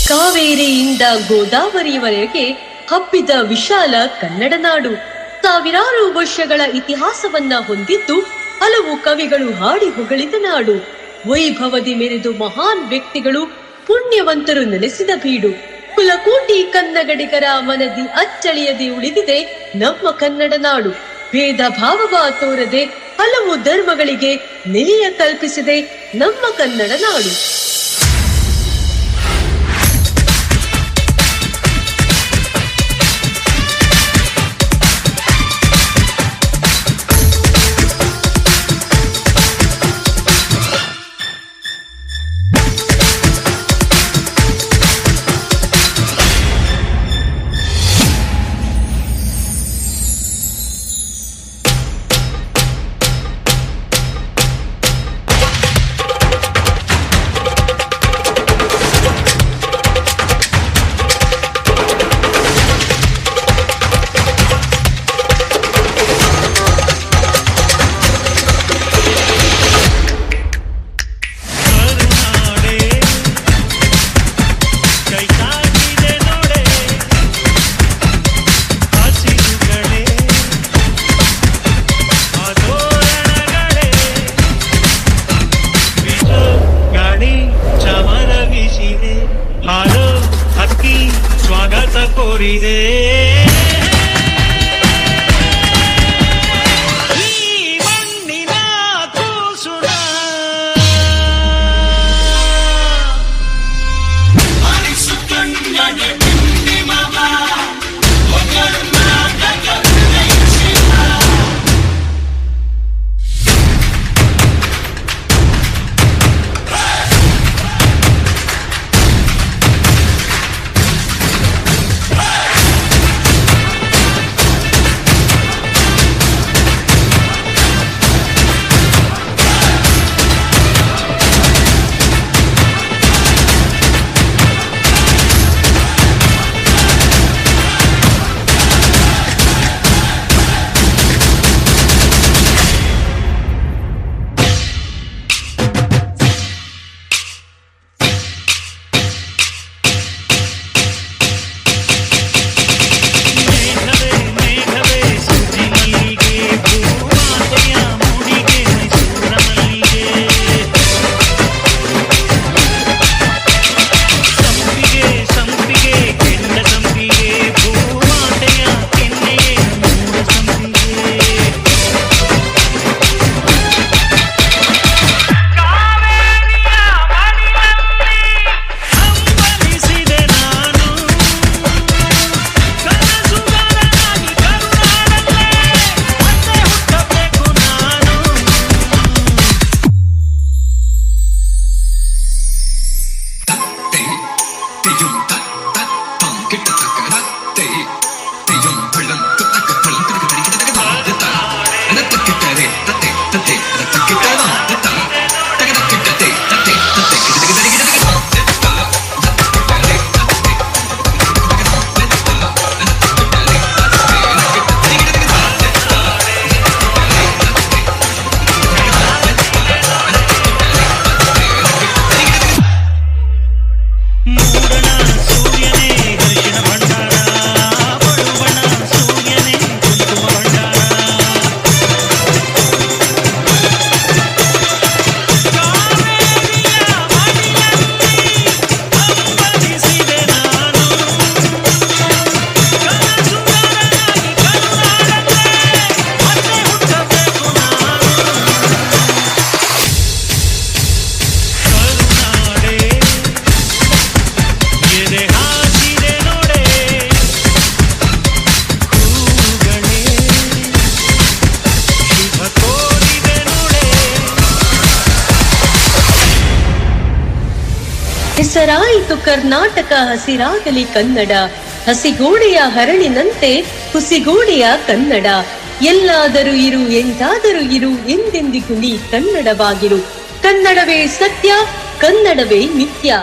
ಕಾವೇರಿಯಿಂದ ಗೋದಾವರಿಯವರೆಗೆ ಹಬ್ಬಿದ ವಿಶಾಲ ಕನ್ನಡ ನಾಡು ಸಾವಿರಾರು ವರ್ಷಗಳ ಇತಿಹಾಸವನ್ನ ಹೊಂದಿದ್ದು ಹಲವು ಕವಿಗಳು ಹಾಡಿ ಹೊಗಳಿದ ನಾಡು. ವೈಭವದಿ ಮೆರೆದು ಮಹಾನ್ ವ್ಯಕ್ತಿಗಳು ಪುಣ್ಯವಂತರು ನೆಲೆಸಿದ ಬೀಡು. ಕುಲಕೋಟಿ ಕನ್ನಡಿಗರ ಮನದಿ ಅಚ್ಚಳಿಯದೆ ಉಳಿದಿದೆ ನಮ್ಮ ಕನ್ನಡ ನಾಡು. ಭೇದ ಭಾವವ ತೋರದೆ ಹಲವು ಧರ್ಮಗಳಿಗೆ ನೆಲೆಯ ಕಲ್ಪಿಸಿದೆ ನಮ್ಮ ಕನ್ನಡ ನಾಡು. ಹೆಸರಾಯಿತು ಕರ್ನಾಟಕ ಹಸಿರಾಗಲಿ ಕನ್ನಡ, ಹಸಿಗೋಡೆಯ ಹರಳಿನಂತೆ ಹುಸಿಗೋಡೆಯ ಕನ್ನಡ. ಎಲ್ಲಾದರೂ ಇರು ಎಂದಾದರೂ ಇರು ಎಂದೆಂದಿಗೂ ನೀ ಕನ್ನಡವಾಗಿರು. ಕನ್ನಡವೇ ಸತ್ಯ, ಕನ್ನಡವೇ ನಿತ್ಯ.